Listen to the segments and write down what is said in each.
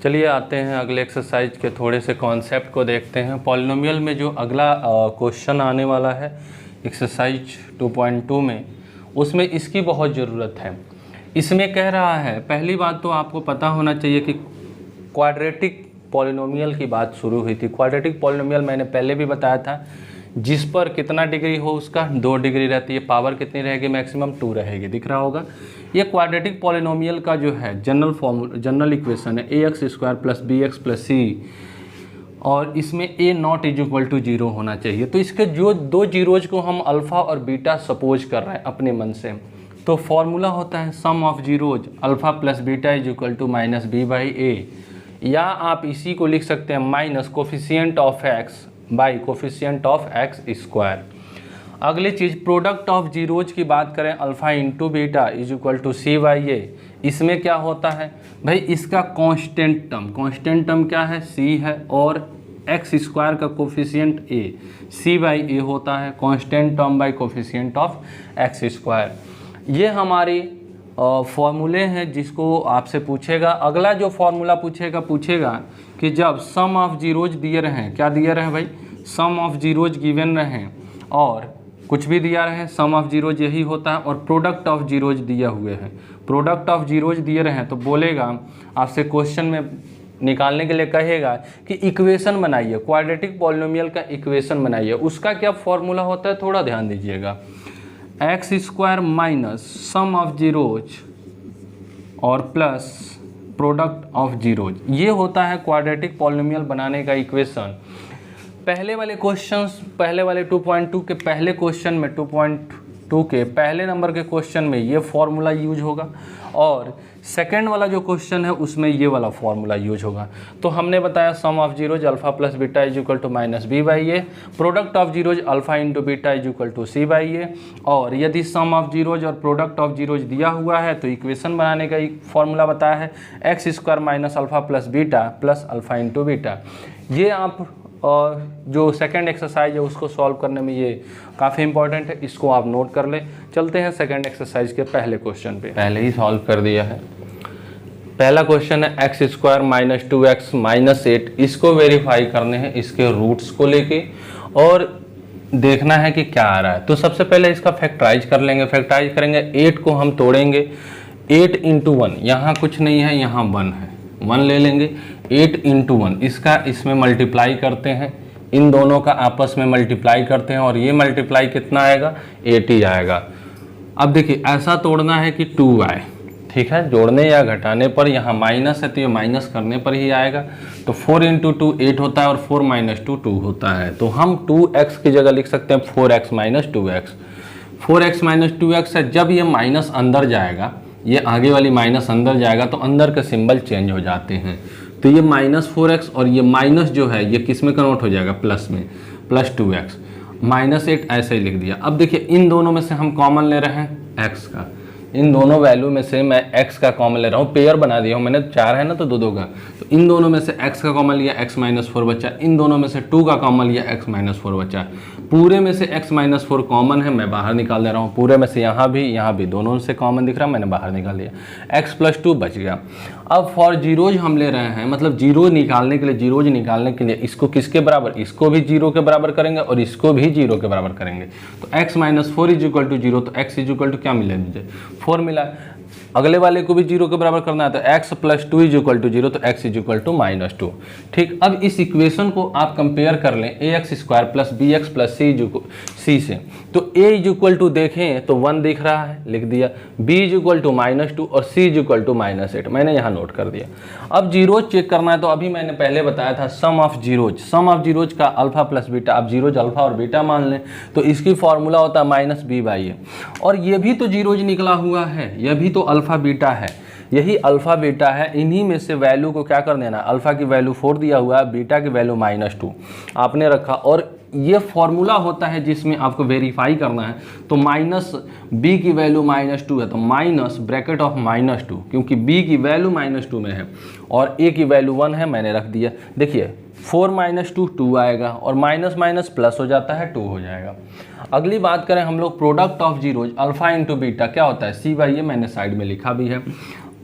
चलिए आते हैं अगले एक्सरसाइज के थोड़े से कॉन्सेप्ट को देखते हैं। पॉलिनोमियल में जो अगला क्वेश्चन आने वाला है एक्सरसाइज 2.2 में, उसमें इसकी बहुत ज़रूरत है। इसमें कह रहा है, पहली बात तो आपको पता होना चाहिए कि क्वाड्रेटिक पॉलिनोमियल की बात शुरू हुई थी। क्वाड्रेटिक पॉलिनोमियल मैंने पहले भी बताया था, जिस पर कितना डिग्री हो उसका 2 डिग्री रहती है, पावर कितनी रहेगी, मैक्सिमम 2 रहेगी, दिख रहा होगा। ये क्वाड्रेटिक पॉलिनोमियल का जो है जनरल इक्वेशन है ax square plus b x plus c, और इसमें a not is equal to 0 होना चाहिए। तो इसके जो 2 जीरोज को हम अल्फ़ा और बीटा सपोज कर रहे हैं अपने मन से, तो फॉर्मूला होता है sum of zeros alpha plus beta is equal to minus b by a, या आप इसी को लिख सकते हैं minus coefficient of x by coefficient of x square. अगली चीज़ प्रोडक्ट ऑफ जीरोज की बात करें, alpha into beta is equal to c by a. इसमें क्या होता है भाई, इसका कांस्टेंट टर्म क्या है, सी है, और एक्स स्क्वायर का कोफिशिएंट ए, सी बाई ए होता है constant term by coefficient of x square. ये हमारी फॉर्मूले हैं जिसको आपसे पूछेगा। अगला जो फॉर्मूला पूछेगा कि जब सम ऑफ जीरोज दिए रहें, क्या दिए रहे भाई, सम ऑफ जीरोज गिवन रहें और कुछ भी दिया रहे, सम ऑफ जीरोज यही होता है, और प्रोडक्ट ऑफ जीरोज दिए हुए हैं, प्रोडक्ट ऑफ जीरोज दिए रहे, तो बोलेगा आपसे क्वेश्चन में निकालने के लिए कहेगा कि इक्वेशन बनाइए, क्वाड्रेटिक पॉलिनोमियल का इक्वेशन बनाइए। उसका क्या फॉर्मूला होता है, थोड़ा ध्यान दीजिएगा, x square minus sum of zeros और प्लस प्रोडक्ट ऑफ जीरोज, ये होता है क्वाड्रेटिक पॉलिनोमियल बनाने का इक्वेशन। पहले वाले 2.2 के पहले क्वेश्चन में, 2.2 के पहले नंबर के क्वेश्चन में ये फॉर्मूला यूज होगा, और सेकंड वाला जो क्वेश्चन है उसमें ये वाला फॉर्मूला यूज होगा। तो हमने बताया sum of zeros alpha plus beta is equal to minus b by a, product of zeros alpha into beta is equal to c by a, और यदि सम ऑफ जीरोज और प्रोडक्ट ऑफ जीरोज दिया हुआ है तो equation बनाने का formula बताया है x square minus alpha plus beta plus alpha into beta. ये आप और जो सेकंड एक्सरसाइज है उसको सॉल्व करने में ये काफ़ी इंपॉर्टेंट है, इसको आप नोट कर लें। चलते हैं सेकंड एक्सरसाइज के पहले क्वेश्चन पे, पहले ही सॉल्व कर दिया है। पहला क्वेश्चन है x square minus 2x minus 8, इसको वेरीफाई करने हैं इसके रूट्स को लेके, और देखना है कि क्या आ रहा है। तो सबसे पहले इसका फैक्टराइज कर लेंगे, फैक्टराइज करेंगे, 8 को हम तोड़ेंगे, 8 इंटू 1, यहाँ कुछ नहीं है, यहाँ 1 है, 1 ले लेंगे, 8 इंटू 1, इसका इसमें मल्टीप्लाई करते हैं, इन दोनों का आपस में मल्टीप्लाई करते हैं, और ये मल्टीप्लाई कितना आएगा, 8 ही आएगा। अब देखिए ऐसा तोड़ना है कि 2 आए, ठीक है, जोड़ने या घटाने पर, यहाँ माइनस है तो ये माइनस करने पर ही आएगा। तो 4 इंटू 2 8 होता है, और 4 माइनस 2 2 होता है। तो हम 2x की जगह लिख सकते हैं 4x minus 2x। 4x minus 2x है, जब ये माइनस अंदर जाएगा, ये आगे वाली माइनस अंदर जाएगा तो अंदर के सिंबल चेंज हो जाते हैं। तो ये माइनस 4x और ये माइनस जो है ये किस में कन्वर्ट हो जाएगा, प्लस में, प्लस 2x, माइनस 8 ऐसे ही लिख दिया। अब देखिए इन दोनों में से हम कॉमन ले रहे हैं x का, इन दोनों वैल्यू में से मैं x का कॉमन ले रहा हूँ, पेयर बना दिया हूँ मैंने, 4 है ना तो 2 का, तो इन दोनों में से x का कॉमन लिया, x माइनस 4 बचा, इन दोनों में से 2 का कॉमन लिया, x माइनस 4 बचा, पूरे में से x माइनस 4 कॉमन है, मैं बाहर निकाल दे रहा हूँ, पूरे में से यहाँ भी दोनों से कॉमन दिख रहा है, मैंने बाहर निकाल लिया, x प्लस 2 बच गया। अब फॉर जीरोज हम ले रहे हैं, मतलब जीरोज निकालने के लिए इसको किसके बराबर, इसको भी 0 के बराबर करेंगे और इसको भी 0 के बराबर करेंगे। तो x minus 4 is equal to 0, तो x इज इक्वल टू क्या मिला मुझे, 4 मिला। अगले वाले को भी 0 के बराबर करना है, तो x plus 2 is equal to 0, तो x is equal to minus 2। ठीक, अब इस इक्वेशन को आप कंपेयर कर लें ax square plus b x plus c से, तो a इज इक्वल टू देखें तो 1 दिख रहा है, लिख दिया, b is equal to minus 2 और c is equal to minus 8, मैंने यहाँ नोट कर दिया। अब जीरोज चेक करना है, तो अभी मैंने पहले बताया था सम ऑफ जीरोज का अल्फा प्लस बीटा, अब जीरोज अल्फा और बीटा मान लें तो इसकी फॉर्मूला होता है माइनस बी बाई ए, और ये भी तो जीरोज निकला हुआ है, यह भी तो अल्फा बीटा है, यही अल्फा बीटा है, इन्हीं में से वैल्यू को क्या कर देना, अल्फा की वैल्यू 4 दिया हुआ है, बीटा की वैल्यू माइनस 2 आपने रखा, और ये फॉर्मूला होता है जिसमें आपको वेरीफाई करना है। तो माइनस बी की वैल्यू माइनस 2 है, तो माइनस ब्रैकेट ऑफ माइनस 2, क्योंकि बी की वैल्यू माइनस 2 में है और ए की वैल्यू 1 है, मैंने रख दिया। देखिए 4 माइनस 2 2 आएगा, और माइनस माइनस प्लस हो जाता है, 2 हो जाएगा। अगली बात करें हम लोग product of zeros alpha into beta, क्या होता है, सी बाई ए, मैंने साइड में लिखा भी है।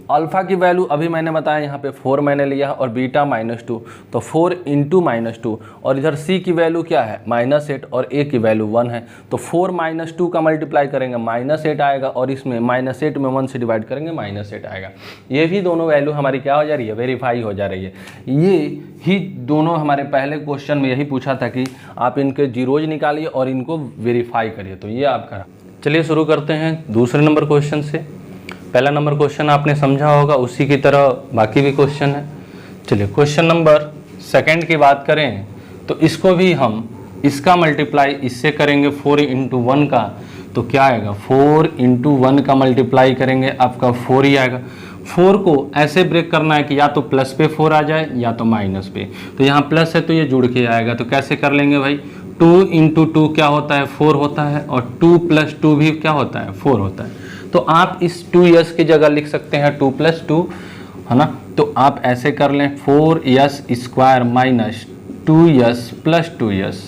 अल्फ़ा की वैल्यू अभी मैंने बताया यहाँ पे 4 मैंने लिया और बीटा -2, तो 4 इंटू -2, और इधर सी की वैल्यू क्या है -8 और ए की वैल्यू 1 है, तो 4 -2 का मल्टीप्लाई करेंगे -8 आएगा, और इसमें -8 में 1 से डिवाइड करेंगे -8 आएगा। ये भी दोनों वैल्यू हमारी क्या हो जा रही है, वेरीफाई हो जा रही है। ये ही दोनों हमारे पहले क्वेश्चन में यही पूछा था कि आप इनके जीरोज निकालिए और इनको वेरीफाई करिए, तो ये आप करा। चलिए शुरू करते हैं दूसरे नंबर क्वेश्चन से। पहला नंबर क्वेश्चन आपने समझा होगा, उसी की तरह बाकी भी क्वेश्चन है। चलिए क्वेश्चन नंबर सेकंड की बात करें तो इसको भी हम इसका मल्टीप्लाई इससे करेंगे 4 इंटू 1 का, तो क्या आएगा 4 इंटू 1 का मल्टीप्लाई करेंगे आपका 4 ही आएगा। 4 को ऐसे ब्रेक करना है कि या तो प्लस पे 4 आ जाए या तो माइनस पे, तो यहाँ प्लस है तो ये जुड़ के आएगा, तो कैसे कर लेंगे भाई 2 इंटू 2 क्या होता है 4 होता है, और 2 प्लस 2 भी क्या होता है 4 होता है। तो आप इस 2s की जगह लिख सकते हैं 2 प्लस 2, है ना, तो आप ऐसे कर लें 4s square minus 2s plus 2s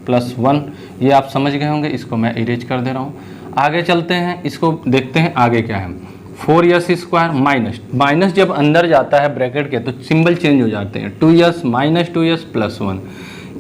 plus 1। ये आप समझ गए होंगे, इसको मैं इरेज कर दे रहा हूँ। आगे चलते हैं, इसको देखते हैं आगे क्या है। 4s स्क्वायर माइनस जब अंदर जाता है ब्रैकेट के तो सिंबल चेंज हो जाते हैं, 2s माइनस 2s प्लस 1।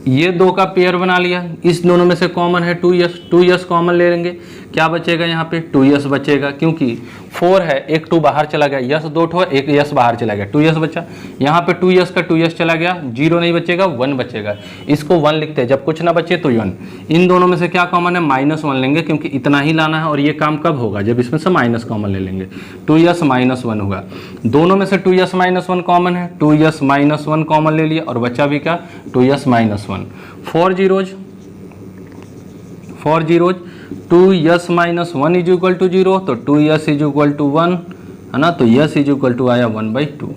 ये दो का पेयर बना लिया, इस दोनों में से कॉमन है 2s कॉमन ले लेंगे, क्या बचेगा यहाँ पे 2s बचेगा, क्योंकि 4 है, एक 2 बाहर चला गया, यस 2 ठो, एक यस बाहर चला गया, 2s बचा। यहाँ पे 2s का 2s चला गया, 0 नहीं बचेगा, 1 बचेगा, इसको 1 लिखते हैं, जब कुछ ना बचे तो 1। इन दोनों में से क्या कॉमन है -1 लेंगे, क्योंकि इतना ही लाना है, और ये काम कब होगा जब इसमें से माइनस कॉमन ले लेंगे, 2s -1 होगा। दोनों में से 2s -1 कॉमन है, 2s -1 कॉमन ले लिया, और बचा भी क्या 2s -1। 4 zeros 2s -1 is equal to 0, तो 2s इज इक्वल टू 1, है ना, तो s इज इक्वल टू आया 1/2।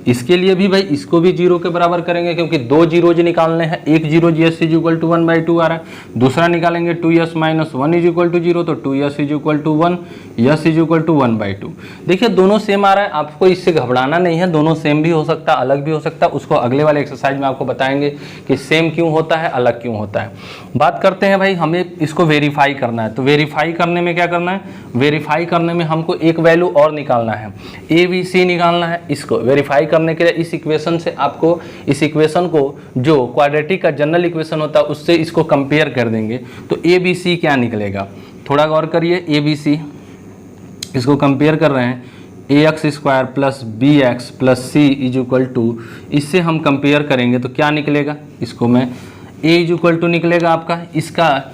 इसके लिए भी भाई इसको भी 0 के बराबर करेंगे, क्योंकि 2 जीरोज निकालने हैं, एक zero s is equal to 1/2 आ रहा है, दूसरा निकालेंगे 2s -1 इज इक्वल टू 0, तो 2s is equal to 1, s is equal to 1/2। देखिए दोनों सेम आ रहा है, आपको इससे घबराना नहीं है, दोनों सेम भी हो सकता है, अलग भी हो सकता है, उसको अगले वाले एक्सरसाइज में आपको बताएंगे कि सेम क्यों होता है, अलग क्यों होता है। बात करते हैं भाई, हमें इसको वेरीफाई करना है, तो वेरीफाई करने में क्या करना है, वेरीफाई करने में हमको एक वैल्यू और निकालना है, ABC निकालना है। इसको वेरीफाई करने के लिए इस इक्वेशन से आपको, इस इक्वेशन को जो क्वाड्रेटिक का जनरल इक्वेशन होता है उससे इसको कंपेयर कर देंगे, तो ABC क्या निकलेगा, थोड़ा गौर करिए। ABC इसको कंपेयर कर रहे हैं, ax square plus bx plus c is equal to, इससे हम कंपेयर करेंगे तो क्या निकलेगा, इसको मैं a इज इक्वल टू निकलेगा आपका, इसका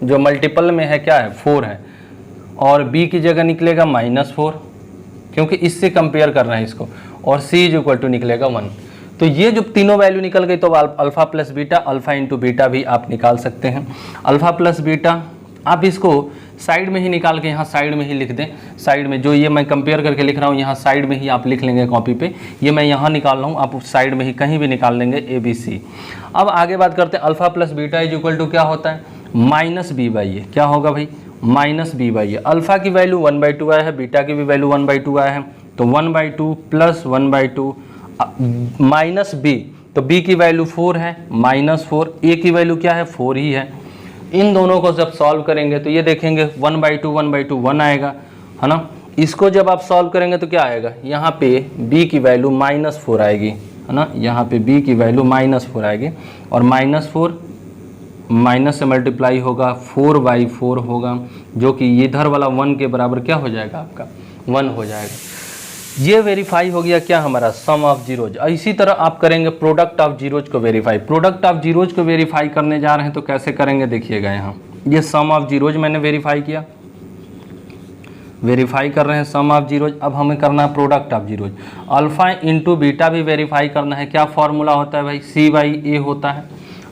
जो मल्टीपल में है क्या है 4 है, और b की जगह निकलेगा -4, क्योंकि इससे कंपेयर कर रहे हैं इसको, और c इज इक्वल टू निकलेगा 1। तो ये जो तीनों वैल्यू निकल गई, तो alpha plus beta, alpha into beta भी आप निकाल सकते हैं। अल्फा प्लस बीटा आप इसको साइड में ही निकाल के यहाँ साइड में ही लिख दें, साइड में जो ये मैं कंपेयर करके लिख रहा हूँ यहाँ साइड में ही आप लिख लेंगे कॉपी पे, ये मैं यहाँ निकाल रहा हूँ, आप साइड में ही कहीं भी निकाल लेंगे ABC। अब आगे बात करते हैं, alpha plus beta is equal to क्या होता है -b/a, क्या होगा भाई -b/a। अल्फा की वैल्यू 1/2 आया है, बीटा की भी वैल्यू 1/2 आया है, तो 1/2 प्लस 1/2 माइनस b, तो b की वैल्यू 4 है -4, a की वैल्यू क्या है 4 ही है। इन दोनों को जब सॉल्व करेंगे तो ये देखेंगे 1/2 1/2 1 आएगा, है ना। इसको जब आप सॉल्व करेंगे तो क्या आएगा, यहाँ पे b की वैल्यू -4 आएगी, है ना, यहाँ पे b की वैल्यू -4 आएगी, और -4 माइनस से मल्टीप्लाई होगा 4/4 होगा, जो कि इधर वाला 1 के बराबर क्या हो जाएगा आपका 1 हो जाएगा। ये वेरीफाई हो गया क्या हमारा सम ऑफ जीरोज। इसी तरह आप करेंगे प्रोडक्ट ऑफ जीरोज को वेरीफाई। प्रोडक्ट ऑफ जीरोज को वेरीफाई करने जा रहे हैं तो कैसे करेंगे देखिएगा, यहाँ ये सम ऑफ जीरोज मैंने वेरीफाई किया, वेरीफाई कर रहे हैं सम ऑफ जीरोज। अब हमें करना है product of zeros. Alpha into beta भी वेरीफाई करना है, क्या फॉर्मूला होता है भाई C/A होता है।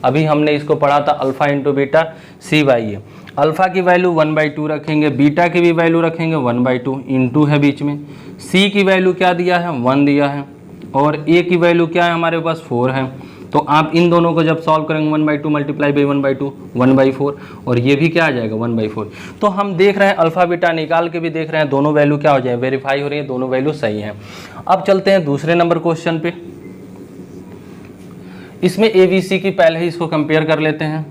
अभी हमने इसको पढ़ा था alpha into beta C/A। Alpha की वैल्यू 1/2 रखेंगे, बीटा की भी वैल्यू रखेंगे 1/2, इंटू है बीच में, C की वैल्यू क्या दिया है 1 दिया है, और A की वैल्यू क्या है हमारे पास 4 है। तो आप इन दोनों को जब सॉल्व करेंगे 1/2 मल्टीप्लाई बाई 1/2 1/4, और ये भी क्या आ जाएगा 1/4। तो हम देख रहे हैं अल्फा बीटा निकाल के भी देख रहे हैं दोनों वैल्यू क्या हो जाए वेरीफाई हो रही है, दोनों वैल्यू सही हैं। अब चलते हैं दूसरे नंबर क्वेश्चन पे। इसमें ABC की पहले ही इसको कंपेयर कर लेते हैं,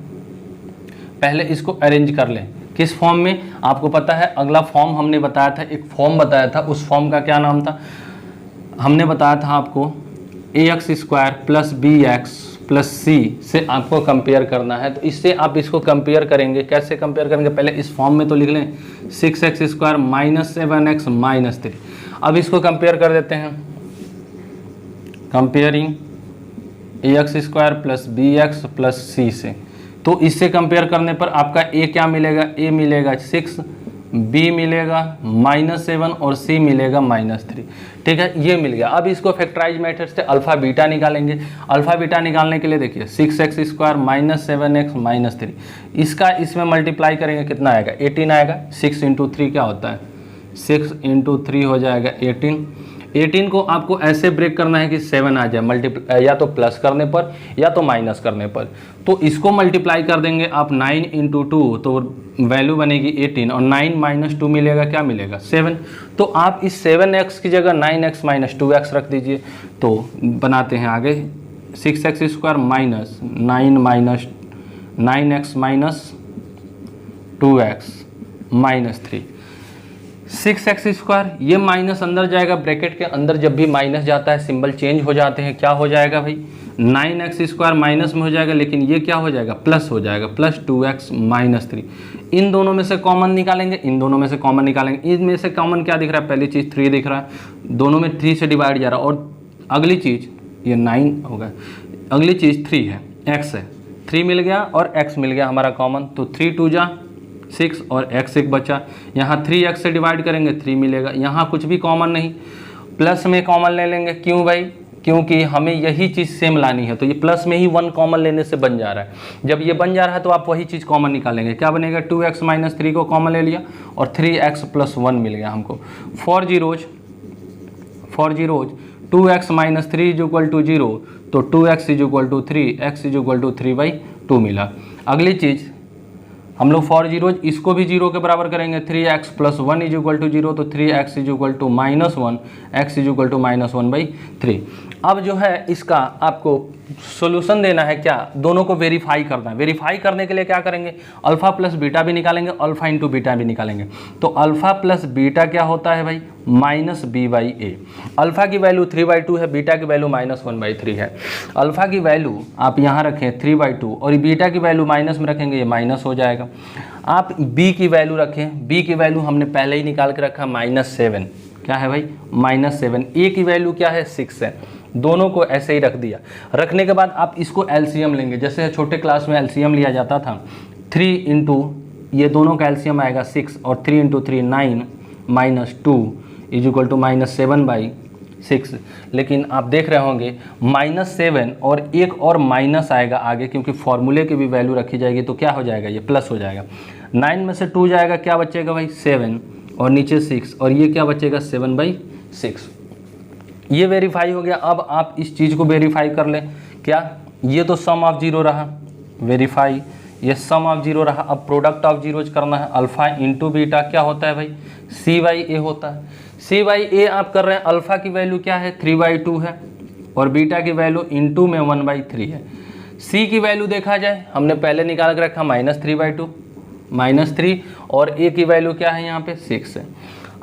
पहले इसको अरेंज कर लें। किस फॉर्म में, आपको पता है अगला फॉर्म हमने बताया था, एक फॉर्म बताया था, उस फॉर्म का क्या नाम था, हमने बताया था आपको ax² plus bx plus c से आपको कंपेयर करना है। तो इससे आप इसको कंपेयर करेंगे, कैसे कंपेयर करेंगे, पहले इस फॉर्म में तो लिख लें 6x² माइनस 7x माइनस 3। अब इसको कंपेयर कर देते हैं, comparing ax² plus bx plus c से। तो इससे कंपेयर करने पर आपका a क्या मिलेगा, a मिलेगा 6, b मिलेगा -7 और c मिलेगा -3। ठीक है, ये मिल गया। अब इसको फैक्टराइज मेथड से अल्फा बीटा निकालेंगे। अल्फा बीटा निकालने के लिए देखिए 6x² माइनस 7x माइनस 3, इसका इसमें मल्टीप्लाई करेंगे कितना आएगा, 18 आएगा। 6 × 3 क्या होता है, 6 × 3 हो जाएगा 18। 18 को आपको ऐसे ब्रेक करना है कि 7 आ जाए, मल्टीप्लाई या तो प्लस करने पर या तो माइनस करने पर। तो इसको मल्टीप्लाई कर देंगे आप 9 × 2, तो वैल्यू बनेगी 18 और 9 - 2 मिलेगा, क्या मिलेगा 7। तो आप इस 7x की जगह 9x - 2x रख दीजिए। तो बनाते हैं आगे 6x² minus 9x minus 2x minus 3। 6x², ये माइनस अंदर जाएगा, ब्रैकेट के अंदर जब भी माइनस जाता है सिंबल चेंज हो जाते हैं, क्या हो जाएगा भाई 9x² माइनस में हो जाएगा, लेकिन ये क्या हो जाएगा प्लस हो जाएगा, प्लस 2x माइनस 3। इन दोनों में से कॉमन निकालेंगे, इन दोनों में से कॉमन निकालेंगे। इनमें से कॉमन क्या दिख रहा है, पहली चीज़ 3 दिख रहा है, दोनों में 3 से डिवाइड जा रहा है, और अगली चीज़ ये 9 होगा, अगली चीज़ 3 है, x है, 3 मिल गया और x मिल गया हमारा कॉमन। तो 3 × 2 = 6 और x एक बचा, यहाँ 3x से डिवाइड करेंगे 3 मिलेगा। यहाँ कुछ भी कॉमन नहीं, प्लस में कॉमन ले लेंगे, क्यों भाई, क्योंकि हमें यही चीज़ सेम लानी है। तो ये प्लस में ही 1 कॉमन लेने से बन जा रहा है। जब ये बन जा रहा है तो आप वही चीज़ कॉमन निकालेंगे, क्या बनेगा 2x - 3 को कॉमन ले लिया और 3x + 1 मिल गया हमको। 4 zeros 2x - 3 = 0, तो 2x = 3, x = 3/2 मिला। अगली चीज़ हम लोग 4 zeros इसको भी 0 के बराबर करेंगे, 3x + 1 = 0, तो 3x = -1, x = -1/3। अब जो है इसका आपको सॉल्यूशन देना है, क्या, दोनों को वेरीफाई करना है। वेरीफाई करने के लिए क्या करेंगे, अल्फा प्लस बीटा भी निकालेंगे, अल्फा × बीटा भी निकालेंगे। तो अल्फा प्लस बीटा क्या होता है भाई, -b/a। अल्फा की वैल्यू 3/2 है, बीटा की वैल्यू -1/3 है। अल्फा की वैल्यू आप यहाँ रखें 3/2 और बीटा की वैल्यू माइनस में रखेंगे, ये माइनस हो जाएगा। आप b की वैल्यू रखें, b की वैल्यू हमने पहले ही निकाल के रखा -7, क्या है भाई -7। a की वैल्यू क्या है 6 है, दोनों को ऐसे ही रख दिया। रखने के बाद आप इसको एलसीएम लेंगे, जैसे छोटे क्लास में एलसीएम लिया जाता था, 3 × ये दोनों का एलसीएम आएगा 6 और 3 × 3 9 - 2 = -7/6। लेकिन आप देख रहे होंगे -7 और एक और माइनस आएगा आगे, क्योंकि फॉर्मूले की भी वैल्यू रखी जाएगी, तो क्या हो जाएगा, ये प्लस हो जाएगा। 9 में से 2 जाएगा, क्या बचेगा भाई 7 और नीचे 6, और ये क्या बचेगा 7/6। ये वेरीफाई हो गया। अब आप इस चीज़ को वेरीफाई कर लें, क्या, ये तो सम ऑफ 0 रहा, वेरीफाई, ये सम ऑफ 0 रहा। अब प्रोडक्ट ऑफ जीरोज करना है, अल्फा × बीटा क्या होता है भाई, c/a होता है। c/a आप कर रहे हैं, अल्फा की वैल्यू क्या है 3/2 है और बीटा की वैल्यू इंटू में 1/3 है। c की वैल्यू देखा जाए, हमने पहले निकाल के रखा -3/2 -3, और a की वैल्यू क्या है यहाँ पे 6 है।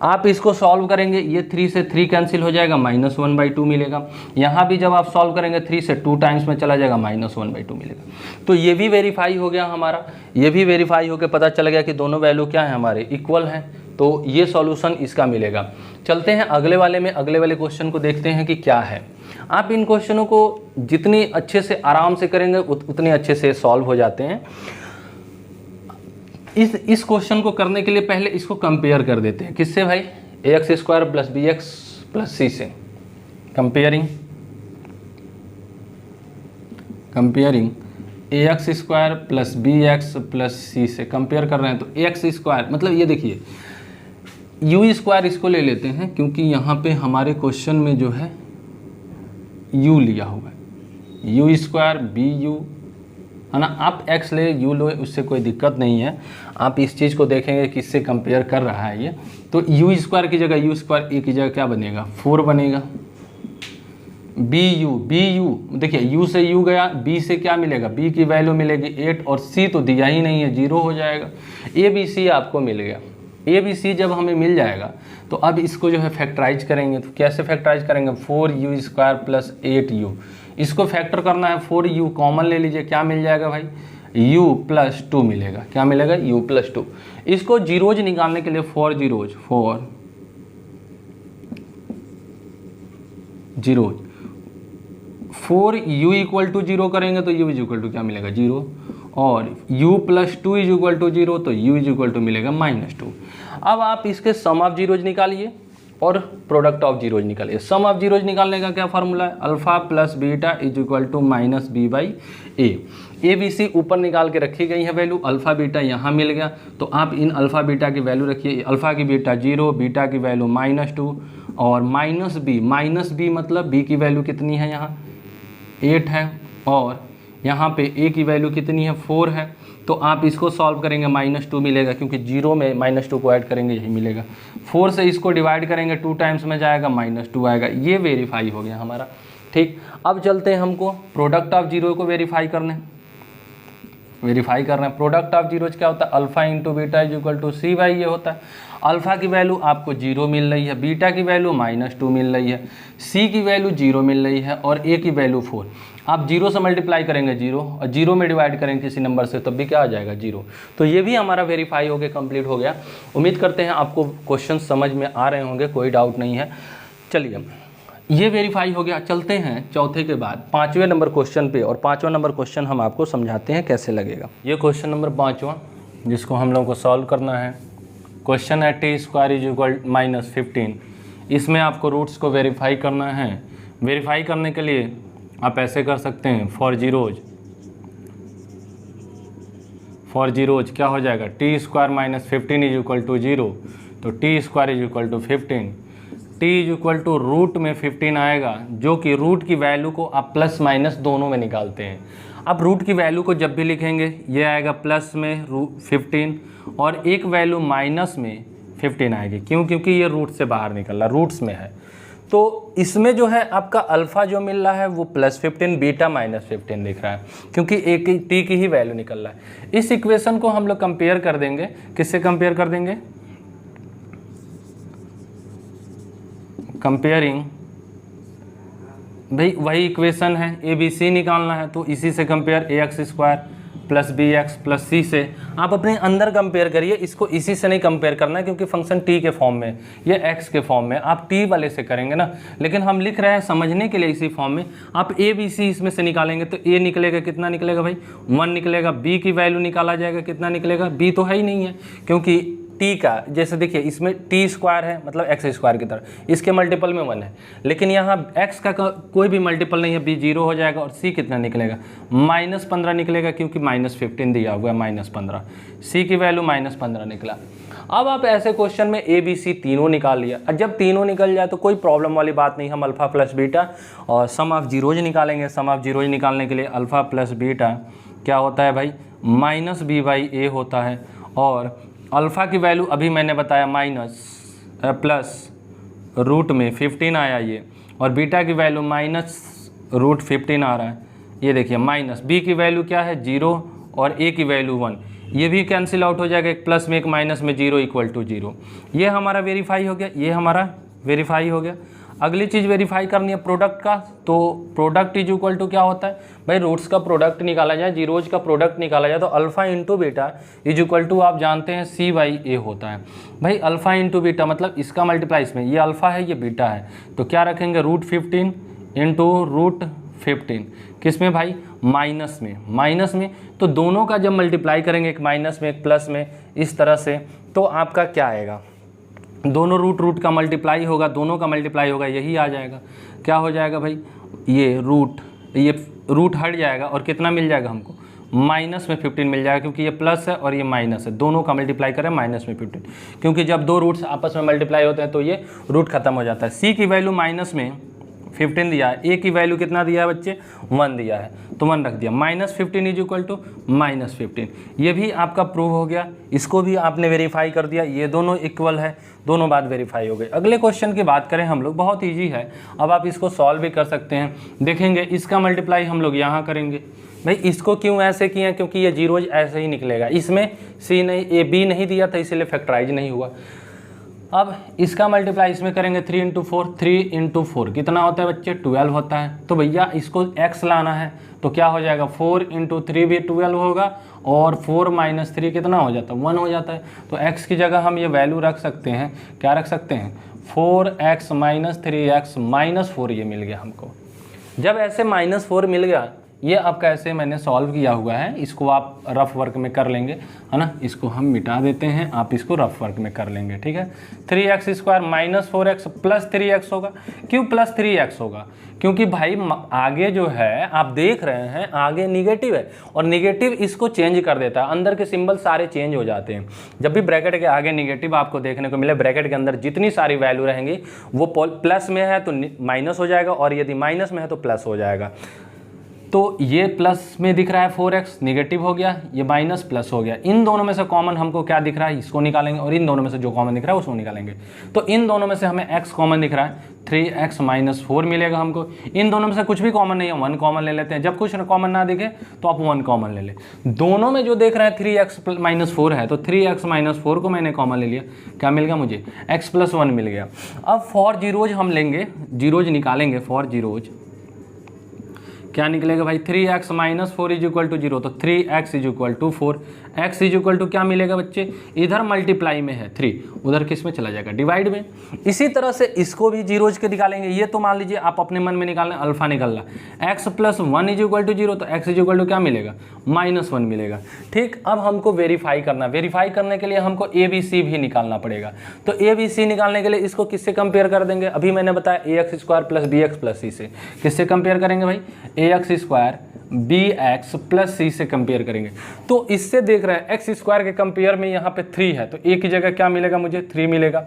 आप इसको सॉल्व करेंगे, ये 3 से 3 कैंसिल हो जाएगा, -1/2 मिलेगा। यहाँ भी जब आप सॉल्व करेंगे 3 से 2 टाइम्स में चला जाएगा, -1/2 मिलेगा। तो ये भी वेरीफाई हो गया हमारा, ये भी वेरीफाई होकर पता चल गया कि दोनों वैल्यू क्या है हमारे इक्वल हैं। तो ये सॉल्यूशन इसका मिलेगा। चलते हैं अगले वाले में, अगले वाले क्वेश्चन को देखते हैं कि क्या है। आप इन क्वेश्चनों को जितनी अच्छे से आराम से करेंगे उतने अच्छे से सॉल्व हो जाते हैं। इस क्वेश्चन को करने के लिए पहले इसको कंपेयर कर देते हैं, किससे भाई, ax² + bx + c से। कंपेयरिंग ax² + bx + c से कंपेयर कर रहे हैं। तो ax² मतलब ये देखिए u² इसको ले लेते हैं, क्योंकि यहाँ पे हमारे क्वेश्चन में जो है u लिया हुआ है, u² bu है ना। आप x ले u लो, उससे कोई दिक्कत नहीं है। आप इस चीज़ को देखेंगे किससे कंपेयर कर रहा है ये। तो u² की जगह u² a की जगह क्या बनेगा 4 बनेगा, बी यू देखिए यू से यू गया, बी से क्या मिलेगा, बी की वैल्यू मिलेगी 8 और सी तो दिया ही नहीं है 0 हो जाएगा। ए बी सी आपको मिल गया। ए बी सी जब हमें मिल जाएगा तो अब इसको जो है फैक्टराइज करेंगे। तो कैसे फैक्टराइज करेंगे, 4u² प्लस 8u, इसको फैक्टर करना है। 4u कॉमन ले लीजिए, क्या मिल जाएगा भाई, u प्लस 2 मिलेगा। क्या मिलेगा, u प्लस 2। इसको जीरोज निकालने के लिए 4 जीरोज 4u इक्वल टू 0 करेंगे तो u इज इक्वल टू क्या मिलेगा 0, और u plus 2 is equal to 0 तो u इज इक्वल टू मिलेगा -2। अब आप इसके सम ऑफ जीरोज निकालिए और प्रोडक्ट ऑफ जीरोज निकालिए। सम ऑफ जीरोज निकालने का क्या फार्मूला है, alpha plus beta is equal to minus b by a b c ऊपर निकाल के रखी गई है वैल्यू, अल्फा बीटा यहाँ मिल गया। तो आप इन अल्फा बीटा की वैल्यू रखिए, अल्फा की बीटा 0, बीटा की वैल्यू -2 और माइनस बी मतलब बी की वैल्यू कितनी है, यहाँ 8 है और यहाँ पे ए की वैल्यू कितनी है 4 है। तो आप इसको सॉल्व करेंगे -2 मिलेगा, क्योंकि 0 में -2 को ऐड करेंगे यही मिलेगा। 4 से इसको डिवाइड करेंगे 2 टाइम्स में जाएगा -2 आएगा। ये वेरीफाई हो गया हमारा। ठीक, अब चलते हैं हमको प्रोडक्ट ऑफ जीरो को वेरीफाई करना है। प्रोडक्ट ऑफ जीरोज क्या होता है, alpha into beta is equal to c by ये होता है। अल्फा की वैल्यू आपको 0 मिल रही है, बीटा की वैल्यू -2 मिल रही है, सी की वैल्यू 0 मिल रही है और ए की वैल्यू 4। आप 0 से मल्टीप्लाई करेंगे 0 और 0 में डिवाइड करेंगे किसी नंबर से तब भी क्या आ जाएगा 0। तो ये भी हमारा वेरीफाई हो गया, कंप्लीट हो गया। उम्मीद करते हैं आपको क्वेश्चन समझ में आ रहे होंगे, कोई डाउट नहीं है। चलिए ये वेरीफाई हो गया, चलते हैं चौथे के बाद 5वें नंबर क्वेश्चन पे, और 5वां नंबर क्वेश्चन हम आपको समझाते हैं कैसे लगेगा। ये क्वेश्चन नंबर 5वां जिसको हम लोग को सॉल्व करना है। क्वेश्चन है t² इज इक्वल -15। इसमें आपको रूट्स को वेरीफाई करना है। वेरीफाई करने के लिए आप ऐसे कर सकते हैं, फॉर जीरोज क्या हो जाएगा, t² -15 इज इक्वल टू 0, तो t² is equal to 15। t is equal to root में 15 आएगा, जो कि रूट की वैल्यू को आप प्लस माइनस दोनों में निकालते हैं। अब रूट की वैल्यू को जब भी लिखेंगे ये आएगा प्लस में 15 और एक वैल्यू माइनस में 15 आएगी। क्यों, क्योंकि ये रूट से बाहर निकल रहा, रूट्स में है। तो इसमें जो है आपका अल्फ़ा जो मिल रहा है वो +15, बीटा -15 दिख रहा है, क्योंकि एक टी की ही वैल्यू निकल रहा है। इस इक्वेशन को हम लोग कंपेयर कर देंगे, किससे कंपेयर कर देंगे, कंपेयरिंग, भाई वही इक्वेशन है, ए बी सी निकालना है तो इसी से कंपेयर, ax² + bx + c से आप अपने अंदर कंपेयर करिए। इसको इसी से नहीं कंपेयर करना है क्योंकि फंक्शन t के फॉर्म में, ये x के फॉर्म में, आप t वाले से करेंगे ना, लेकिन हम लिख रहे हैं समझने के लिए इसी फॉर्म में। आप a b c इसमें से निकालेंगे तो a निकलेगा, कितना निकलेगा भाई 1 निकलेगा, b की वैल्यू निकाला जाएगा, कितना निकलेगा, b तो है ही नहीं है, क्योंकि t का जैसे देखिए इसमें t² है मतलब x² की तरह, इसके मल्टीपल में 1 है, लेकिन यहाँ x का कोई भी मल्टीपल नहीं है, b 0 हो जाएगा और c कितना निकलेगा -15 निकलेगा, क्योंकि -15 दिया हुआ है, -15, c की वैल्यू -15 निकला। अब आप ऐसे क्वेश्चन में a b c तीनों निकाल लिया। अब जब तीनों निकल जाए तो कोई प्रॉब्लम वाली बात नहीं, हम अल्फ़ा प्लस बीटा और सम ऑफ जीरोज निकालेंगे। सम ऑफ जीरोज निकालने के लिए अल्फ़ा प्लस बीटा क्या होता है भाई, -b/a होता है, और अल्फ़ा की वैल्यू अभी मैंने बताया प्लस रूट में 15 आया ये, और बीटा की वैल्यू -√15 आ रहा है, ये देखिए माइनस, बी की वैल्यू क्या है 0 और ए की वैल्यू 1, ये भी कैंसिल आउट हो जाएगा, एक प्लस में एक माइनस में 0 = 0। ये हमारा वेरीफाई हो गया, ये हमारा वेरीफाई हो गया। अगली चीज़ वेरीफाई करनी है प्रोडक्ट का, तो प्रोडक्ट इज इक्वल टू क्या होता है भाई, रूट्स का प्रोडक्ट निकाला जाए, जीरोज का प्रोडक्ट निकाला जाए तो alpha into beta is equal to आप जानते हैं c/a होता है। भाई अल्फ़ा इंटू बीटा मतलब इसका मल्टीप्लाई इसमें, ये अल्फ़ा है ये बीटा है, तो क्या रखेंगे √15 इंटू √15, किस में भाई, माइनस में, तो दोनों का जब मल्टीप्लाई करेंगे, एक माइनस में एक प्लस में, इस तरह से, तो आपका क्या आएगा, दोनों रूट का मल्टीप्लाई होगा, यही आ जाएगा। क्या हो जाएगा भाई, ये रूट हट जाएगा और कितना मिल जाएगा हमको, -15 मिल जाएगा, क्योंकि ये प्लस है और ये माइनस है, दोनों का मल्टीप्लाई करें -15, क्योंकि जब दो रूट्स आपस में मल्टीप्लाई होते हैं तो ये रूट खत्म हो जाता है। सी की वैल्यू 15 दिया है, ए की वैल्यू कितना दिया है बच्चे 1 दिया है तो 1 रख दिया, -15 इज इक्वल टू -15, ये भी आपका प्रूव हो गया, इसको भी आपने वेरीफाई कर दिया, ये दोनों इक्वल है, दोनों बात वेरीफाई हो गई। अगले क्वेश्चन की बात करें हम लोग, बहुत ईजी है, अब आप इसको सॉल्व भी कर सकते हैं। देखेंगे इसका मल्टीप्लाई हम लोग यहाँ करेंगे, भाई इसको क्यों ऐसे किए हैं, क्योंकि ये जीरोज ऐसे ही निकलेगा, इसमें सी नहीं ए बी नहीं दिया था इसलिए फैक्टराइज नहीं हुआ। अब इसका मल्टीप्लाई इसमें करेंगे 3 इंटू 4, 3 इंटू 4 कितना होता है बच्चे 12 होता है, तो भैया इसको x लाना है तो क्या हो जाएगा 4 इंटू 3 भी 12 होगा और 4 माइनस 3 कितना हो जाता है 1 हो जाता है, तो x की जगह हम ये वैल्यू रख सकते हैं, क्या रख सकते हैं 4x माइनस 3x माइनस 4 ये मिल गया हमको। जब ऐसे -4 मिल गया, ये आपका ऐसे मैंने सॉल्व किया हुआ है, इसको आप रफ वर्क में कर लेंगे, है ना, इसको हम मिटा देते हैं, आप इसको रफ वर्क में कर लेंगे, ठीक है। 3x² minus 4x plus 3x होगा, क्यों प्लस 3x होगा, क्योंकि भाई आगे जो है आप देख रहे हैं आगे निगेटिव है और निगेटिव इसको चेंज कर देता है, अंदर के सिंबल सारे चेंज हो जाते हैं। जब भी ब्रैकेट के आगे निगेटिव आपको देखने को मिले, ब्रैकेट के अंदर जितनी सारी वैल्यू रहेंगी वो प्लस में है तो माइनस हो जाएगा और यदि माइनस में है तो प्लस हो जाएगा। तो ये प्लस में दिख रहा है 4x निगेटिव हो गया, ये माइनस प्लस हो गया, इन दोनों में से कॉमन हमको क्या दिख रहा है इसको निकालेंगे और इन दोनों में से जो कॉमन दिख रहा है उसको निकालेंगे। तो इन दोनों में से हमें x कॉमन दिख रहा है 3x माइनस 4 मिलेगा हमको, इन दोनों में से कुछ भी कॉमन नहीं है 1 कॉमन ले लेते हैं, जब कुछ कॉमन ना दिखे तो आप 1 कॉमन ले ले। दोनों में जो देख रहे हैं 3x माइनस 4 है तो 3x माइनस 4 को मैंने कॉमन ले लिया, क्या मिल गया मुझे x प्लस 1 मिल गया। अब फॉर जीरोज हम लेंगे, जीरोज निकालेंगे, फॉर जीरोज क्या निकलेगा भाई 3x minus 4 is equal to 0, तो 3x is equal to 4, x is equal to क्या मिलेगा बच्चे, इधर मल्टीप्लाई में है 3, उधर किस में चला जाएगा डिवाइड में। इसी तरह से इसको भी जीरोज के निकालेंगे, ये तो मान लीजिए आप अपने मन में निकालना अल्फा निकालना, x प्लस 1 इज इक्वल टू 0, तो x इज इक्वल टू क्या मिलेगा -1 मिलेगा। ठीक, अब हमको वेरीफाई करना, वेरीफाई करने के लिए हमको ABC भी निकालना पड़ेगा, तो ABC निकालने के लिए इसको किससे कंपेयर कर देंगे, अभी मैंने बताया ax² plus bx plus c से, किससे कंपेयर करेंगे भाई ax² bx प्लस c से कंपेयर करेंगे। तो इससे देख रहे हैं x² के कंपेयर में यहाँ पे 3 है तो a की जगह क्या मिलेगा मुझे 3 मिलेगा।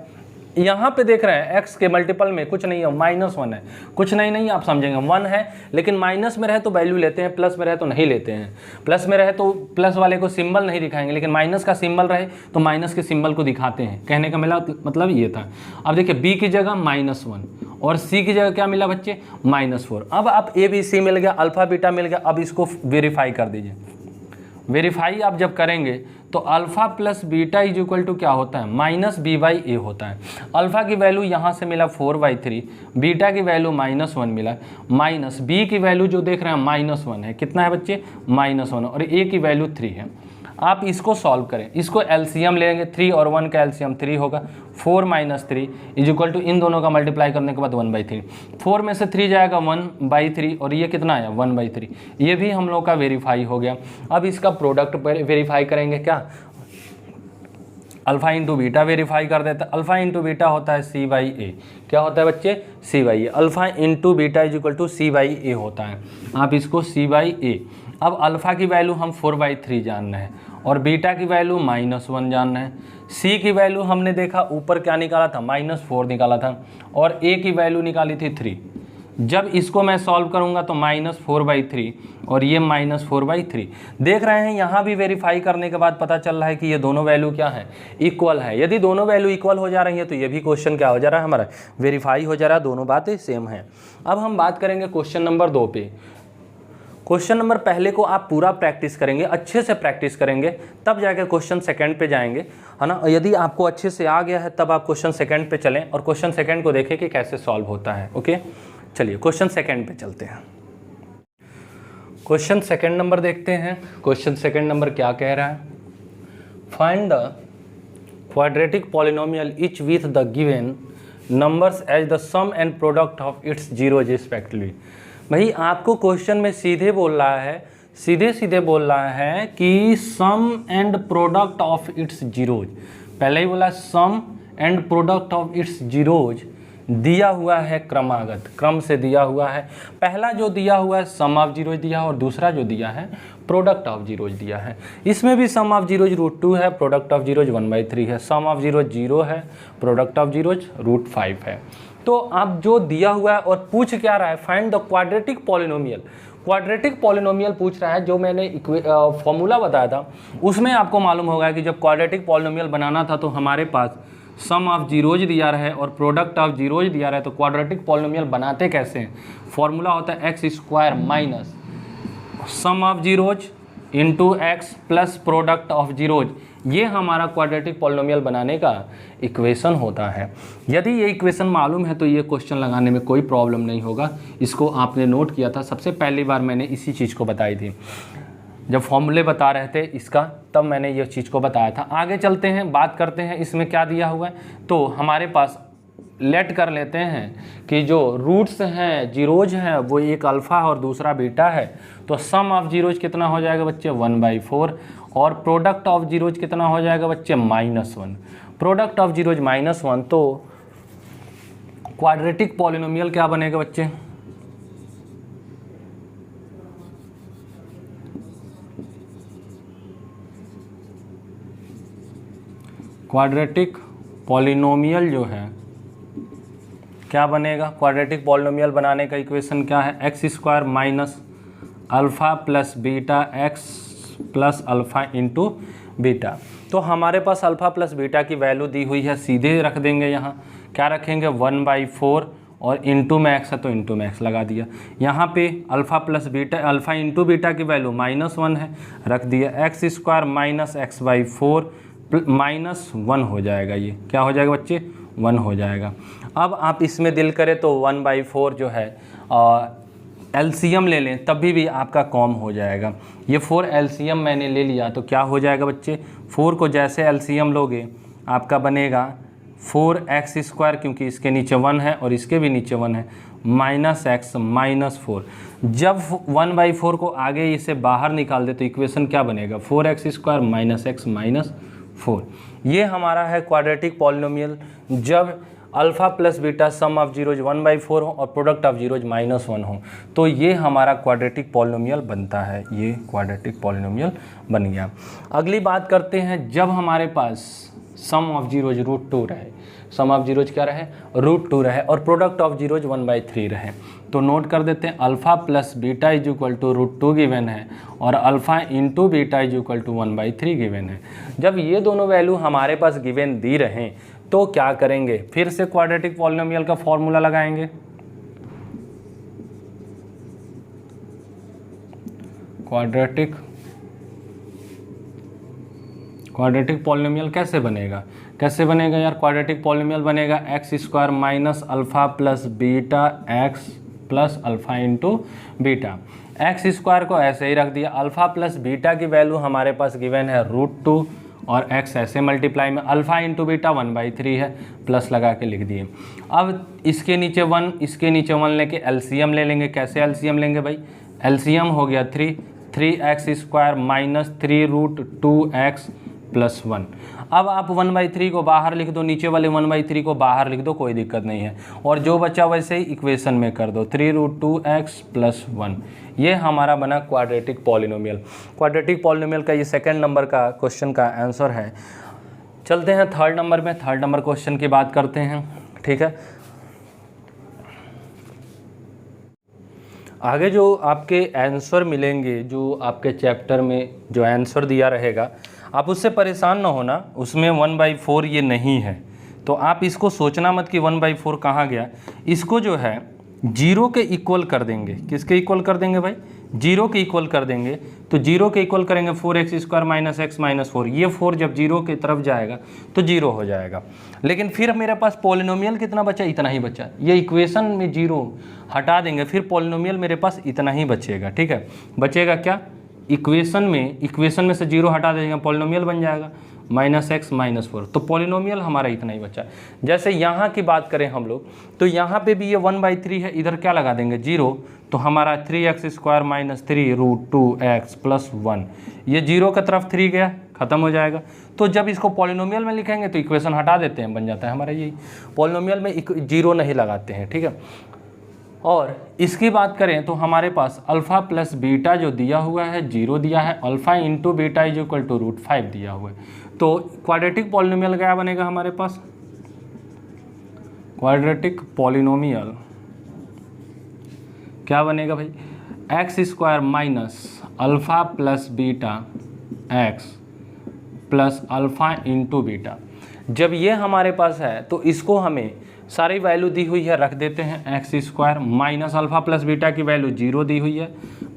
यहाँ पे देख रहे हैं x के मल्टीपल में कुछ नहीं है -1 है, कुछ नहीं आप समझेंगे 1 है, लेकिन माइनस में रहे तो वैल्यू लेते हैं, प्लस में रहे तो नहीं लेते हैं। प्लस में रहे तो प्लस वाले को सिंबल नहीं दिखाएंगे, लेकिन माइनस का सिंबल रहे तो माइनस के सिंबल को दिखाते हैं, कहने का मतलब ये था। अब देखिए b की जगह -1 और c की जगह क्या मिला बच्चे -4। अब आप ABC मिल गया, अल्फा बीटा मिल गया, अब इसको वेरीफाई कर दीजिए। वेरीफाई आप जब करेंगे तो alpha plus beta is equal to क्या होता है -b/a होता है। अल्फा की वैल्यू यहाँ से मिला 4/3, बीटा की वैल्यू -1 मिला, माइनस b की वैल्यू जो देख रहे हैं -1 है, कितना है बच्चे -1, और a की वैल्यू 3 है। आप इसको सॉल्व करें, इसको एलसीएम लेंगे, 3 और 1 का एलसीएम 3 होगा, 4 - 3 इज इक्वल टू इन दोनों का मल्टीप्लाई करने के बाद 1/3, 4 में से 3 जाएगा 1/3 और ये कितना आया 1/3, ये भी हम लोग का वेरीफाई हो गया। अब इसका प्रोडक्ट वेरीफाई करेंगे, क्या अल्फा इंटू बीटा वेरीफाई कर देता है। अल्फा इंटू बीटा होता है c/a, क्या होता है बच्चे c/a, alpha into beta is equal to c/a होता है, आप इसको c/a। अब अल्फा की वैल्यू हम 4/3 जानना है और बीटा की वैल्यू -1 जानना है। c की वैल्यू हमने देखा ऊपर क्या निकाला था -4 निकाला था और a की वैल्यू निकाली थी 3। जब इसको मैं सॉल्व करूंगा तो -4/3 और ये -4/3 देख रहे हैं। यहाँ भी वेरीफाई करने के बाद पता चल रहा है कि ये दोनों वैल्यू क्या है इक्वल है। यदि दोनों वैल्यू इक्वल हो जा रही है तो ये भी क्वेश्चन क्या हो जा रहा है हमारा वेरीफाई हो जा रहा है, दोनों बातें सेम हैं। अब हम बात करेंगे क्वेश्चन नंबर 2 पे। क्वेश्चन नंबर पहले को आप पूरा प्रैक्टिस करेंगे, अच्छे से प्रैक्टिस करेंगे, तब जाके क्वेश्चन सेकंड पे जाएंगे, है ना। यदि आपको अच्छे से आ गया है तब आप क्वेश्चन सेकंड पे चलें और क्वेश्चन सेकंड को देखें कि कैसे सॉल्व होता है। ओके, चलिए क्वेश्चन सेकंड पे चलते हैं। क्वेश्चन सेकंड नंबर देखते हैं। क्वेश्चन सेकंड नंबर क्या कह रहा है, find the quadratic polynomial each with the given numbers as the sum and product of its zeros respectively. भाई आपको क्वेश्चन में सीधे बोल रहा है, सीधे बोल रहा है कि sum and product of its zeros. पहले ही बोला sum and product of its zeros दिया हुआ है क्रमागत, क्रम से दिया हुआ है। पहला जो दिया हुआ है सम ऑफ जीरोज दिया है और दूसरा जो दिया है प्रोडक्ट ऑफ जीरोज दिया है। इसमें भी सम ऑफ जीरोज √2 है, प्रोडक्ट ऑफ जीरोज 1/3 है। सम ऑफ जीरोज 0 है, प्रोडक्ट ऑफ जीरोज √5 है। तो आप जो दिया हुआ है और पूछ क्या रहा है, find the quadratic polynomial. Quadratic polynomial पूछ रहा है। जो मैंने फॉर्मूला बताया था उसमें आपको मालूम होगा कि जब क्वाड्रेटिक पॉलिनोमियल बनाना था तो हमारे पास सम ऑफ जीरोज दिया रहे और प्रोडक्ट ऑफ जीरोज दिया रहे। तो क्वाड्रेटिक पॉलिनोमियल बनाते कैसे हैं, फॉर्मूला होता है x square minus sum of zeros into x plus product of zeros. ये हमारा क्वाड्रेटिक पॉलिनोमियल बनाने का इक्वेशन होता है। यदि ये इक्वेशन मालूम है तो ये क्वेश्चन लगाने में कोई प्रॉब्लम नहीं होगा। इसको आपने नोट किया था, सबसे पहली बार मैंने इसी चीज़ को बताई थी जब फॉर्मूले बता रहे थे इसका, तब मैंने ये चीज़ को बताया था। आगे चलते हैं, बात करते हैं इसमें क्या दिया हुआ है। तो हमारे पास लेट कर लेते हैं कि जो रूट्स हैं जीरोज हैं वो एक अल्फ़ा और दूसरा बीटा है। तो सम ऑफ जीरोज कितना हो जाएगा बच्चे 1/4 और प्रोडक्ट ऑफ जीरोज कितना हो जाएगा बच्चे -1। प्रोडक्ट ऑफ जीरोज -1, तो क्वाड्रेटिक पॉलिनोमियल क्या बनेगा बच्चे, क्वाड्रेटिक पॉलिनोमियल जो है क्या बनेगा। क्वाड्रेटिक पॉलिनोमियल बनाने का इक्वेशन क्या है, x square minus alpha plus beta x plus alpha into beta. तो हमारे पास अल्फ़ा प्लस बीटा की वैल्यू दी हुई है, सीधे रख देंगे। यहाँ क्या रखेंगे 1/4 और इंटू में एक्स है तो इंटू में एक्स लगा दिया। यहाँ पे alpha plus beta, alpha into beta की वैल्यू -1 है, रख दिया। एक्स स्क्वायर माइनस x/4 -1 हो जाएगा। ये क्या हो जाएगा बच्चे 1 हो जाएगा। अब आप इसमें दिल करें तो 1/4 जो है एलसीएम ले लें तभी भी आपका कॉम हो जाएगा। ये 4 एलसीएम मैंने ले लिया तो क्या हो जाएगा बच्चे, 4 को जैसे एलसीएम लोगे आपका बनेगा 4x², क्योंकि इसके नीचे 1 है और इसके भी नीचे 1 है, -x -4। जब 1/4 को आगे इसे बाहर निकाल दे तो इक्वेशन क्या बनेगा 4x² -x -4। ये हमारा है क्वाड्रेटिक पॉलिनोमियल जब alpha plus beta some of zeros 1/4 हो और प्रोडक्ट ऑफ जीरोज -1 हो, तो ये हमारा क्वाड्रेटिक पॉलिनोमियल बनता है। ये क्वाड्रेटिक पॉलिनोमियल बन गया। अगली बात करते हैं, जब हमारे पास सम ऑफ जीरोज √2 रहे, सम ऑफ जीरोज क्या रहे √2 रहे और प्रोडक्ट ऑफ जीरोज 1/3 रहे, तो नोट कर देते हैं alpha plus beta is equal to √2 given है और alpha into beta is equal to 1/3 given है। जब ये दोनों वैल्यू हमारे पास गिवन दी रहें तो क्या करेंगे, फिर से क्वाड्रेटिक पॉलिनोमियल का फॉर्मूला लगाएंगे। क्वाड्रेटिक पॉलिनोमियल कैसे बनेगा, यार। क्वाड्रेटिक पॉलिनोमियल बनेगा x² minus alpha plus beta x plus alpha into beta. x² को ऐसे ही रख दिया, अल्फ़ा प्लस बीटा की वैल्यू हमारे पास गिवन है √2 और x ऐसे मल्टीप्लाई में अल्फ़ा इंटू बीटा 1/3 है, प्लस लगा के लिख दिए। अब इसके नीचे 1, इसके नीचे 1 लेके एलसीएम ले लेंगे। कैसे एलसीएम लेंगे भाई, एलसीएम हो गया 3x² माइनस 3√2x प्लस 1। अब आप 1/3 को बाहर लिख दो, नीचे वाले 1/3 को बाहर लिख दो, कोई दिक्कत नहीं है। और जो बचा वैसे ही इक्वेशन में कर दो 3√2x प्लस 1। ये हमारा बना क्वाड्रेटिक पॉलिनोमियल। क्वाड्रेटिक पॉलिनोमियल का ये सेकंड नंबर का क्वेश्चन का आंसर है। चलते हैं थर्ड नंबर में, थर्ड नंबर क्वेश्चन की बात करते हैं। ठीक है, आगे जो आपके आंसर मिलेंगे, जो आपके चैप्टर में जो आंसर दिया रहेगा, आप उससे परेशान ना होना, उसमें 1/4 ये नहीं है। तो आप इसको सोचना मत कि 1/4 कहाँ गया। इसको जो है 0 के इक्वल कर देंगे। किसके इक्वल कर देंगे भाई, 0 के इक्वल कर देंगे। तो 0 के इक्वल करेंगे 4x² माइनस x माइनस 4। ये 4 जब 0 की तरफ जाएगा तो 0 हो जाएगा। लेकिन फिर मेरे पास पॉलिनोमियल कितना बचा, इतना ही बचा। ये इक्वेशन में 0 हटा देंगे, फिर पॉलिनोमियल मेरे पास इतना ही बचेगा। ठीक है, बचेगा क्या, इक्वेशन में से 0 हटा देंगे, पॉलिनोमियल बन जाएगा -x -4। तो पॉलिनोमियल हमारा इतना ही बचा। जैसे यहाँ की बात करें हम लोग, तो यहाँ पे भी ये 1/3 है, इधर क्या लगा देंगे 0, तो हमारा 3x² माइनस 3√2x प्लस 1। ये 0 की तरफ 3 गया, खत्म हो जाएगा। तो जब इसको पॉलिनोमियल में लिखेंगे तो इक्वेशन हटा देते हैं, बन जाता है हमारा यही। पॉलिनोमियल में 0 नहीं लगाते हैं। ठीक है, और इसकी बात करें तो हमारे पास अल्फ़ा प्लस बीटा जो दिया हुआ है 0 दिया है, alpha into beta is equal to √5 दिया हुआ है। तो क्वाड्रेटिक पॉलिनोमियल क्या बनेगा हमारे पास, क्वाड्रेटिक पॉलिनोमियल क्या बनेगा भाई, x square minus alpha plus beta x plus alpha into beta. जब ये हमारे पास है तो इसको हमें सारी वैल्यू दी हुई है रख देते हैं, x square minus alpha plus beta की वैल्यू 0 दी हुई है,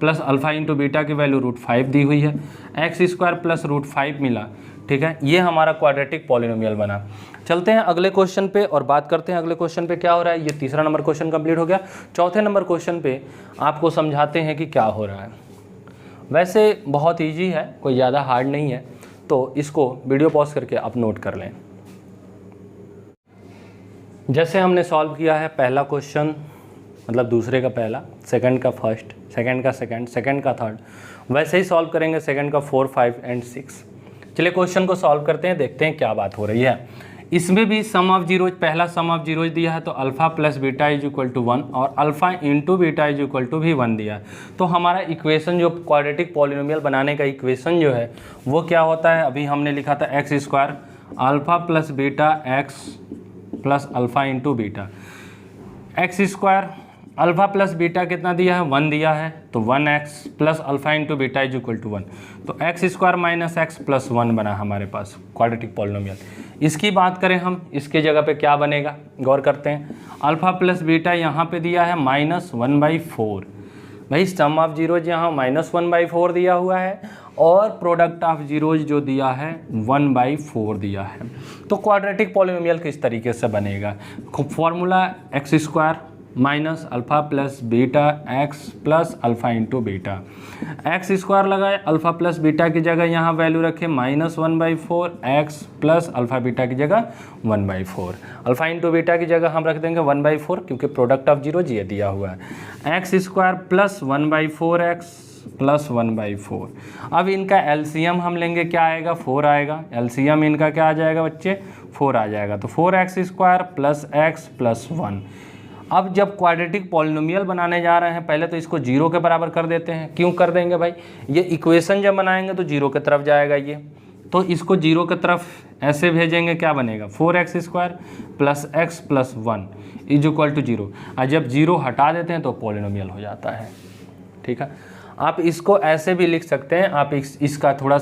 प्लस अल्फ़ा इंटू बीटा की वैल्यू √5 दी हुई है, एक्स स्क्वायर प्लस √5 मिला। ठीक है, ये हमारा क्वाड्रेटिक पॉलिनोमियल बना। चलते हैं अगले क्वेश्चन पे और बात करते हैं अगले क्वेश्चन पे क्या हो रहा है। ये तीसरा नंबर क्वेश्चन कंप्लीट हो गया। चौथे नंबर क्वेश्चन पे आपको समझाते हैं कि क्या हो रहा है। वैसे बहुत ईजी है, कोई ज़्यादा हार्ड नहीं है, तो इसको वीडियो पॉज करके आप नोट कर लें। जैसे हमने सॉल्व किया है पहला क्वेश्चन, मतलब दूसरे का पहला, सेकंड का फर्स्ट, सेकंड का सेकंड, सेकंड का थर्ड, वैसे ही सॉल्व करेंगे सेकंड का 4, 5 एंड 6। चलिए क्वेश्चन को सॉल्व करते हैं, देखते हैं क्या बात हो रही है। इसमें भी सम ऑफ जीरोज, पहला सम ऑफ जीरोज दिया है तो alpha plus beta is equal to 1 और alpha into beta is equal to भी 1 दिया है। तो हमारा इक्वेशन जो क्वाड्रेटिक पॉलिनोमियल बनाने का इक्वेशन जो है वो क्या होता है, अभी हमने लिखा था x square alpha plus beta x plus alpha into beta. X square alpha plus beta कितना दिया है, 1 दिया है, तो 1x plus alpha into beta is equal to 1, तो x square minus x plus 1 बना हमारे पास क्वाड्रेटिक पॉलिनोमियल। इसकी बात करें हम, इसके जगह पे क्या बनेगा, गौर करते हैं। अल्फ़ा प्लस बीटा यहाँ पे दिया है -1/4। भाई सम ऑफ जीरोज यहाँ -1/4 दिया हुआ है और प्रोडक्ट ऑफ जीरोज जो दिया है 1/4 दिया है। तो क्वाड्रेटिक पॉलिनोमियल किस तरीके से बनेगा, formula x square minus alpha plus beta x plus alpha into beta. X square लगाए, अल्फ़ा प्लस बीटा की जगह यहाँ वैल्यू रखे -1/4, एक्स प्लस अल्फ़ा बीटा की जगह 1/4, अल्फ़ा इंटू बीटा की जगह हम रख देंगे 1/4 क्योंकि प्रोडक्ट ऑफ जीरो ये दिया हुआ है। X square plus 1/4 x plus 1/4। अब इनका एलसीएम हम लेंगे, क्या आएगा, 4 आएगा। एलसीएम इनका क्या आ जाएगा बच्चे, 4 आ जाएगा, तो 4x square plus x plus 1। अब जब क्वाड्रेटिक पॉलिनोमियल बनाने जा रहे हैं पहले तो इसको 0 के बराबर कर देते हैं। क्यों कर देंगे भाई, ये इक्वेशन जब बनाएंगे तो 0 की तरफ जाएगा ये, तो इसको 0 की तरफ ऐसे भेजेंगे, क्या बनेगा 4x square plus x plus 1 is equal to 0। और जब 0 हटा देते हैं तो पॉलिनोमियल हो जाता है। ठीक है, आप इसको ऐसे भी लिख सकते हैं। आप इसका थोड़ा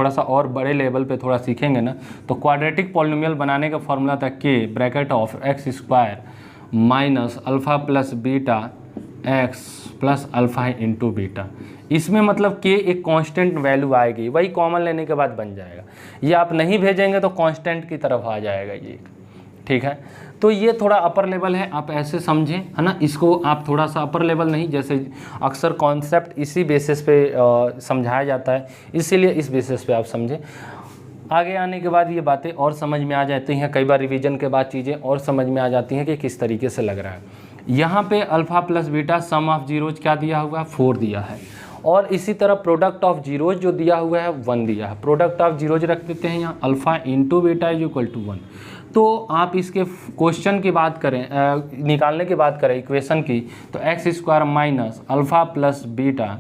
सा और बड़े लेवल पे थोड़ा सीखेंगे ना, तो क्वाड्रेटिक पॉलिनोमियल बनाने का फॉर्मूला था के bracket of x square minus alpha plus beta x plus alpha into beta. इसमें मतलब के एक कांस्टेंट वैल्यू आएगी, वही कॉमन लेने के बाद बन जाएगा। ये आप नहीं भेजेंगे तो कांस्टेंट की तरफ आ जाएगा ये। ठीक है, तो ये थोड़ा अपर लेवल है, आप ऐसे समझें, है ना। इसको आप थोड़ा सा अपर लेवल नहीं, जैसे अक्सर कॉन्सेप्ट इसी बेसिस पे समझाया जाता है, इसीलिए इस बेसिस पे आप समझें। आगे आने के बाद ये बातें और समझ में आ जाती हैं, कई बार रिवीजन के बाद चीज़ें और समझ में आ जाती हैं कि किस तरीके से लग रहा है। यहाँ पे alpha plus beta some of zeros क्या दिया हुआ है, 4 दिया है, और इसी तरह प्रोडक्ट ऑफ जीरोज जो दिया हुआ है 1 दिया है। प्रोडक्ट ऑफ जीरोज रख देते हैं यहाँ, alpha into beta is equal to 1। तो आप इसके क्वेश्चन की बात करें, निकालने की बात करें इक्वेशन की, तो x square minus alpha plus beta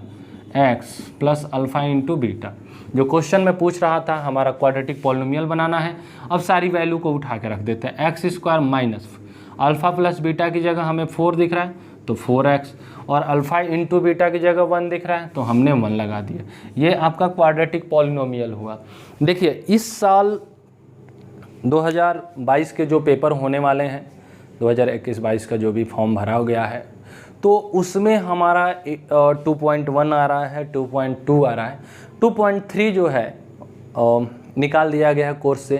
x plus alpha into beta. जो क्वेश्चन में पूछ रहा था हमारा क्वाड्रेटिक पॉलिनोमियल बनाना है, अब सारी वैल्यू को उठा के रख देते हैं। X square minus alpha plus beta की जगह हमें 4 दिख रहा है तो 4x, और अल्फ़ा इंटू बीटा की जगह 1 दिख रहा है तो हमने 1 लगा दिया। ये आपका क्वाड्रेटिक पॉलिनोमियल हुआ। देखिए इस साल 2022 के जो पेपर होने वाले हैं, 2021-22 का जो भी फॉर्म भरा गया है, तो उसमें हमारा 2.1 आ रहा है, 2.2 आ रहा है, 2.3 जो है निकाल दिया गया है कोर्स से।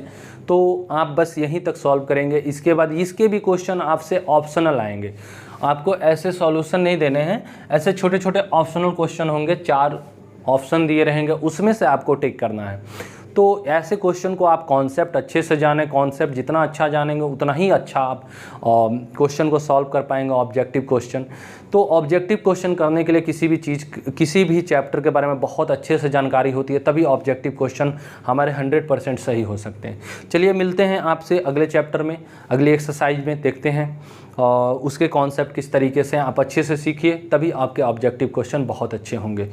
तो आप बस यहीं तक सॉल्व करेंगे। इसके बाद इसके भी क्वेश्चन आपसे ऑप्शनल आएंगे, आपको ऐसे सॉल्यूशन नहीं देने हैं, ऐसे छोटे छोटे ऑप्शनल क्वेश्चन होंगे, 4 ऑप्शन दिए रहेंगे, उसमें से आपको टिक करना है। तो ऐसे क्वेश्चन को आप कॉन्सेप्ट अच्छे से जानें, कॉन्सेप्ट जितना अच्छा जानेंगे उतना ही अच्छा आप क्वेश्चन को सॉल्व कर पाएंगे, ऑब्जेक्टिव क्वेश्चन। तो ऑब्जेक्टिव क्वेश्चन करने के लिए किसी भी चैप्टर के बारे में बहुत अच्छे से जानकारी होती है, तभी ऑब्जेक्टिव क्वेश्चन हमारे 100% सही हो सकते हैं। चलिए मिलते हैं आपसे अगले चैप्टर में, अगली एक्सरसाइज में, देखते हैं उसके कॉन्सेप्ट किस तरीके से आप अच्छे से सीखिए, तभी आपके ऑब्जेक्टिव क्वेश्चन बहुत अच्छे होंगे।